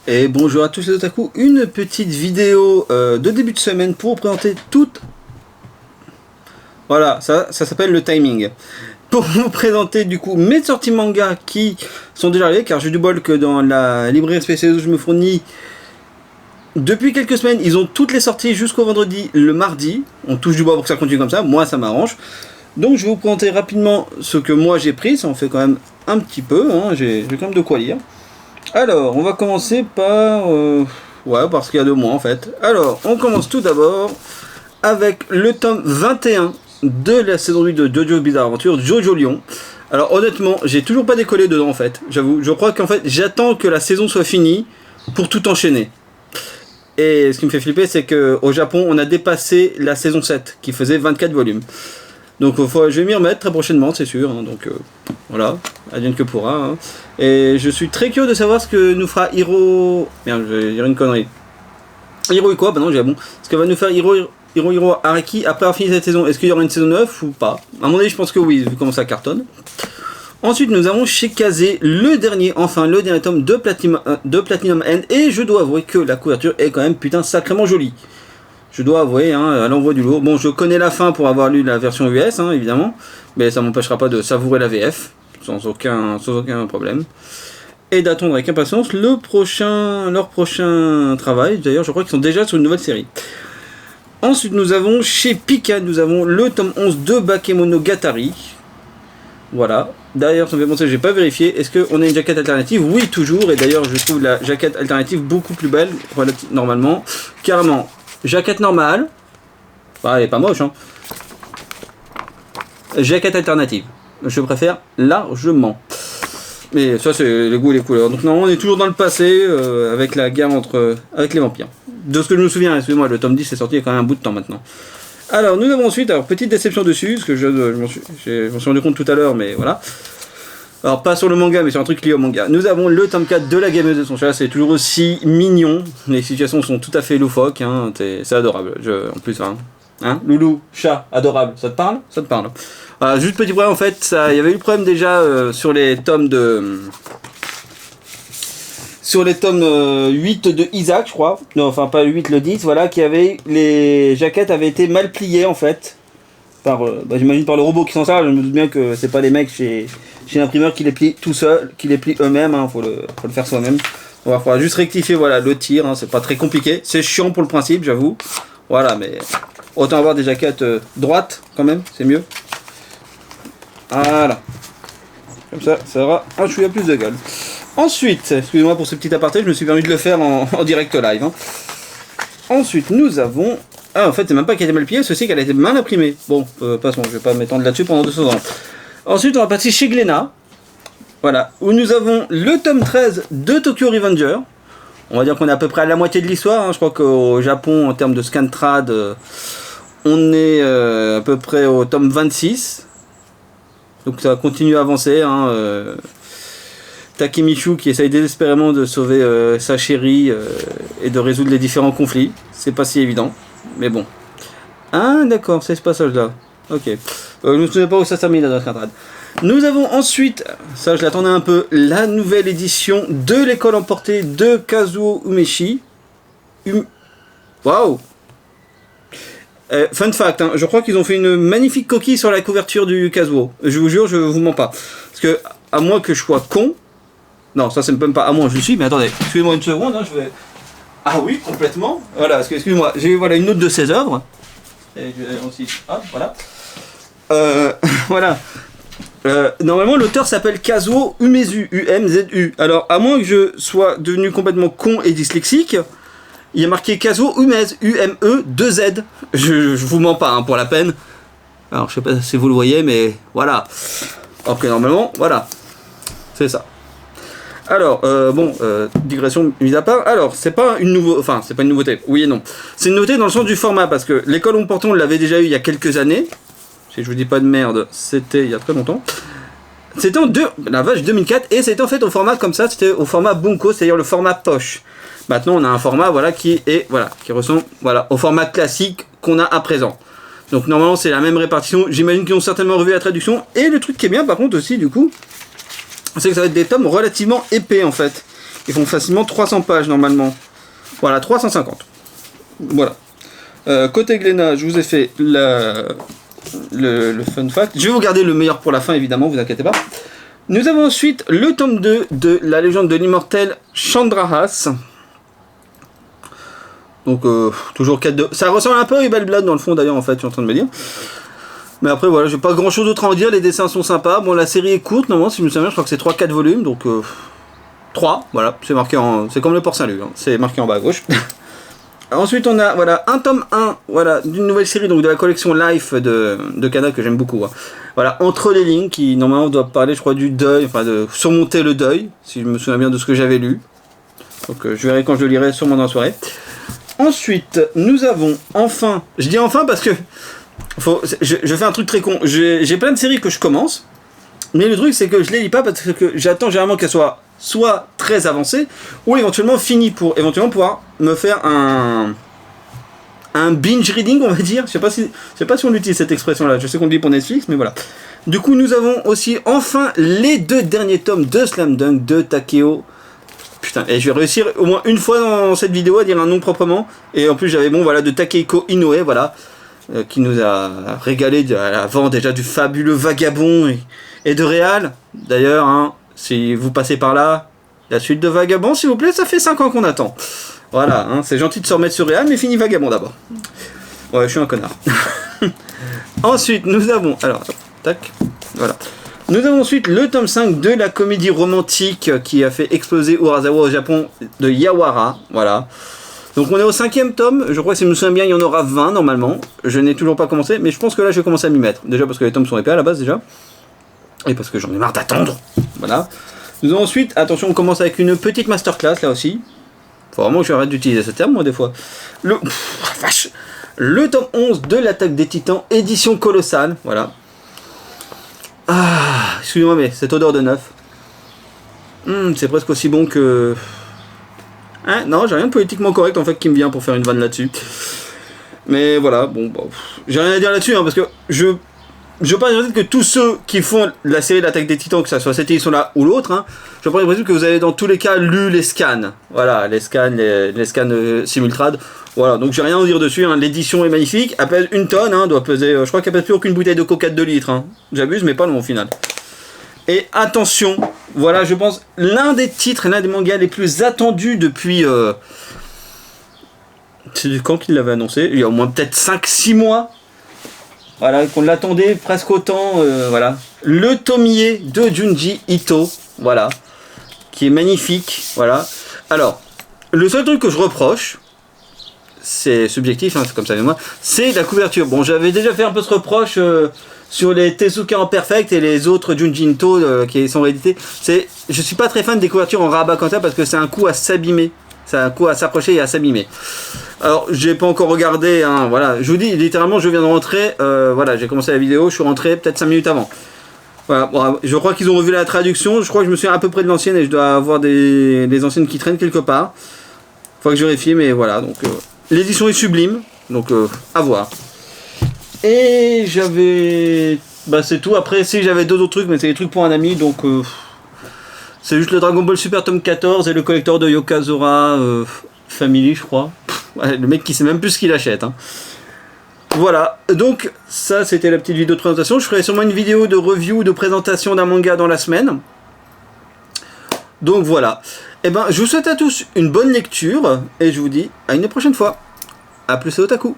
Et bonjour à tous les otaku, une petite vidéo de début de semaine pour vous présenter toute... Voilà, ça s'appelle le timing. Pour vous présenter du coup mes sorties manga qui sont déjà arrivées, car j'ai du bol que dans la librairie spéciale où je me fournis, depuis quelques semaines, ils ont toutes les sorties jusqu'au vendredi, le mardi. On touche du bois pour que ça continue comme ça, moi ça m'arrange. Donc je vais vous présenter rapidement ce que moi j'ai pris, ça en fait quand même un petit peu, hein. J'ai quand même de quoi lire. Alors, on va commencer par... ouais, parce qu'il y a 2 mois en fait. Alors, on commence tout d'abord avec le tome 21 de la saison 8 de JoJo Bizarre Adventure, JoJo Lion. Alors honnêtement, j'ai toujours pas décollé dedans en fait, j'avoue. Je crois qu'en fait, j'attends que la saison soit finie pour tout enchaîner. Et ce qui me fait flipper, c'est qu'au Japon, on a dépassé la saison 7, qui faisait 24 volumes. Donc je vais m'y remettre très prochainement, c'est sûr. Hein, donc voilà, advienne que pourra. Hein. Et je suis très curieux de savoir ce que nous fera Hiro... Merde, je vais dire une connerie. Hiro quoi? Bah non, j'ai bon. Ce que va nous faire Hiro Araki après avoir fini cette saison. Est-ce qu'il y aura une saison 9 ou pas? À mon avis, je pense que oui, vu comment ça cartonne. Ensuite, nous avons chez Kazé le dernier tome de Platinum End. Et je dois avouer que la couverture est quand même putain sacrément jolie. Je dois avouer, hein, elle envoie du lourd. Bon, je connais la fin pour avoir lu la version US, hein, évidemment. Mais ça m'empêchera pas de savourer la VF, sans aucun problème. Et d'attendre avec impatience leur prochain travail. D'ailleurs, je crois qu'ils sont déjà sur une nouvelle série. Ensuite, nous avons chez Pika, nous avons le tome 11 de Bakemonogatari. Voilà. D'ailleurs, ça me fait penser, j'ai pas vérifié. Est-ce qu'on a une jaquette alternative? Oui, toujours. Et d'ailleurs, je trouve la jaquette alternative beaucoup plus belle, normalement. Carrément. Jaquette normale. Bah, elle est pas moche, hein. Jaquette alternative. Je préfère largement. Mais ça, c'est les goûts et les couleurs. Donc, non, on est toujours dans le passé avec la guerre avec les vampires. De ce que je me souviens, excusez-moi, le tome 10 est sorti il y a quand même un bout de temps maintenant. Alors, nous avons ensuite, alors, petite déception dessus, parce que je m'en suis rendu compte tout à l'heure, mais voilà. Alors, pas sur le manga, mais sur un truc lié au manga. Nous avons le tome 4 de la gameuse de son chat, c'est toujours aussi mignon. Les situations sont tout à fait loufoques, hein. C'est adorable. En plus, hein, loulou, chat, adorable, ça te parle? Ça te parle. Juste petit problème, en fait, il y avait eu le problème déjà sur les tomes 8 de Isaac, je crois. Non, enfin, pas le 8, le 10, voilà, les jaquettes avaient été mal pliées, en fait. J'imagine par le robot qui s'en sert. Je me doute bien que c'est pas les mecs chez l'imprimeur qui les plient tout seul, qui les plient eux-mêmes, hein, faut le faire soi-même. Il faudra juste rectifier, voilà, le tir, hein, c'est pas très compliqué. C'est chiant pour le principe, j'avoue. Voilà, mais autant avoir des jaquettes droites, quand même, c'est mieux. Voilà. Comme ça aura un chouïa plus de gueule. Ensuite, excusez-moi pour ce petit aparté, je me suis permis de le faire en direct live. Hein. Ensuite, nous avons... Ah, en fait, c'est même pas qu'elle était mal pliée, ceci qu'elle a été mal imprimée. Bon, passons, je vais pas m'étendre là-dessus pendant 200 ans. Ensuite, on va passer chez Glénat. Voilà, où nous avons le tome 13 de Tokyo Revenger. On va dire qu'on est à peu près à la moitié de l'histoire. Hein. Je crois qu'au Japon, en termes de scantrad, on est à peu près au tome 26. Donc ça continue à avancer. Hein, Takemichu qui essaye désespérément de sauver sa chérie et de résoudre les différents conflits. C'est pas si évident, mais bon. Ah d'accord, c'est ce passage-là. Ok. Je ne me souviens pas où ça termine dans notre cadre. Nous avons ensuite, ça je l'attendais un peu, la nouvelle édition de l'école emportée de Kazuo Umeshi. Waouh! Fun fact, hein, je crois qu'ils ont fait une magnifique coquille sur la couverture du Kazuo. Je vous jure, je vous mens pas. Parce que, à moins que je sois con... Non, ça c'est même pas à moi, je le suis, mais attendez, excusez-moi une seconde, hein, je vais... Ah oui, complètement. Voilà, parce que, excusez-moi, j'ai une note de ses œuvres. Et je vais aussi... Hop, voilà. Voilà. Normalement, l'auteur s'appelle Kazuo Umezu, U-M-Z-U. Alors, à moins que je sois devenu complètement con et dyslexique, il y a marqué Kazuo Umez, U-M-E, 2-Z. Je vous mens pas, hein, pour la peine. Alors, je sais pas si vous le voyez, mais voilà. Alors que normalement, voilà. C'est ça. Alors, digression mise à part. Alors, c'est pas une nouveauté. Oui et non. C'est une nouveauté dans le sens du format, parce que l'école où on l'avait déjà eu il y a quelques années. Si je vous dis pas de merde, c'était il y a très longtemps. C'était en 2004, et c'était en fait au format comme ça, c'était au format Bunko, c'est-à-dire le format poche. Maintenant, on a un format, voilà, qui ressemble, voilà, au format classique qu'on a à présent. Donc normalement, c'est la même répartition. J'imagine qu'ils ont certainement revu la traduction. Et le truc qui est bien, par contre, aussi, du coup, c'est que ça va être des tomes relativement épais, en fait. Ils font facilement 300 pages normalement. Voilà, 350. Voilà. Côté Glénat, je vous ai fait le fun fact. Je vais vous garder le meilleur pour la fin, évidemment, vous inquiétez pas. Nous avons ensuite le tome 2 de la légende de l'immortel Chandrahas. Donc, toujours 4 de... Ça ressemble un peu à Ebel Blood dans le fond, d'ailleurs, en fait, je suis en train de me dire. Mais après, voilà, j'ai pas grand chose d'autre à en dire. Les dessins sont sympas. Bon, la série est courte, normalement, si je me souviens, je crois que c'est 3-4 volumes. Donc, 3, voilà, c'est marqué en... C'est comme le Port-Saint-Luc, hein. C'est marqué en bas à gauche. Ensuite, on a voilà, un tome 1 voilà, d'une nouvelle série, donc de la collection Life de Kana, que j'aime beaucoup. Hein. Voilà, Entre les lignes, qui normalement doit parler, je crois, du deuil, enfin de surmonter le deuil, si je me souviens bien de ce que j'avais lu. Donc je verrai quand je le lirai sûrement dans la soirée. Ensuite, nous avons enfin, je dis enfin parce que je fais un truc très con, j'ai plein de séries que je commence, mais le truc c'est que je les lis pas parce que j'attends généralement qu'elles soient soit très avancées, ou éventuellement finies pour éventuellement pouvoir me faire un binge reading, on va dire. Je sais pas si on utilise cette expression là, je sais qu'on le dit pour Netflix, mais voilà. Du coup nous avons aussi enfin les 2 derniers tomes de Slam Dunk de Takeo. Putain, et je vais réussir au moins une fois dans cette vidéo à dire un nom proprement. Et en plus j'avais bon voilà de Takehiko Inoue, voilà, qui nous a régalé avant déjà du fabuleux Vagabond et de Réal. D'ailleurs, hein, si vous passez par là, la suite de Vagabond, s'il vous plaît, ça fait 5 ans qu'on attend. Voilà, hein, c'est gentil de se remettre sur Réal, mais fini Vagabond d'abord. Ouais, je suis un connard. Ensuite, nous avons... Alors, tac, voilà. Nous avons ensuite le tome 5 de la comédie romantique qui a fait exploser Urasawa au Japon de Yawara, voilà. Donc on est au 5e tome, je crois que si je me souviens bien, il y en aura 20 normalement. Je n'ai toujours pas commencé, mais je pense que là je vais commencer à m'y mettre. Déjà parce que les tomes sont épais à la base déjà. Et parce que j'en ai marre d'attendre. Voilà. Nous avons ensuite, attention, on commence avec une petite masterclass là aussi. Faut vraiment que j'arrête d'utiliser ce terme moi des fois. Le tome 11 de l'Attaque des Titans, édition colossale, voilà. Ah, excusez-moi mais cette odeur de neuf. C'est presque aussi bon que... Hein, non, j'ai rien de politiquement correct en fait qui me vient pour faire une vanne là-dessus. Mais voilà, bon, bah, j'ai rien à dire là-dessus hein, parce que je pense que tous ceux qui font la série d'Attaque des Titans, que ce soit cette édition-là ou l'autre, hein, je pense que vous avez dans tous les cas lu les scans. Voilà, les scans Simultrad. Voilà, donc j'ai rien à dire dessus. Hein. L'édition est magnifique. Elle pèse 1 tonne, hein, doit peser. Je crois qu'elle pèse plus aucune bouteille de coca de 2 litres. Hein. J'abuse, mais pas long au final. Et attention, voilà, je pense l'un des titres, l'un des mangas les plus attendus depuis. C'est quand qu'il l'avait annoncé? Il y a au moins peut-être 5-6 mois. Voilà, qu'on l'attendait presque autant, voilà. Le Tomie de Junji Ito, voilà, qui est magnifique, voilà. Alors, le seul truc que je reproche, c'est subjectif, hein, c'est comme ça avec moi, c'est la couverture. Bon, j'avais déjà fait un peu ce reproche sur les Tezuka en Perfect et les autres Junji Ito qui sont réédités. Je suis pas très fan des couvertures en rabat comme ça parce que c'est un coup à s'abîmer. C'est un coup à s'approcher et à s'abîmer. Alors, j'ai pas encore regardé, hein, voilà. Je vous dis, littéralement, je viens de rentrer, voilà, j'ai commencé la vidéo, je suis rentré peut-être 5 minutes avant. Voilà, bon, je crois qu'ils ont revu la traduction, je crois que je me suis à peu près de l'ancienne et je dois avoir des anciennes qui traînent quelque part. Faut que je vérifie, mais voilà, donc l'édition est sublime, donc à voir. Et j'avais... Bah c'est tout, après si j'avais d'autres trucs, mais c'est des trucs pour un ami, donc... C'est juste le Dragon Ball Super tome 14 et le collector de Yokazora Family, je crois. Ouais, le mec qui sait même plus ce qu'il achète. Hein. Voilà, donc ça c'était la petite vidéo de présentation. Je ferai sûrement une vidéo de review, de présentation d'un manga dans la semaine. Donc voilà. Et ben, je vous souhaite à tous une bonne lecture et je vous dis à une prochaine fois. A plus et otaku.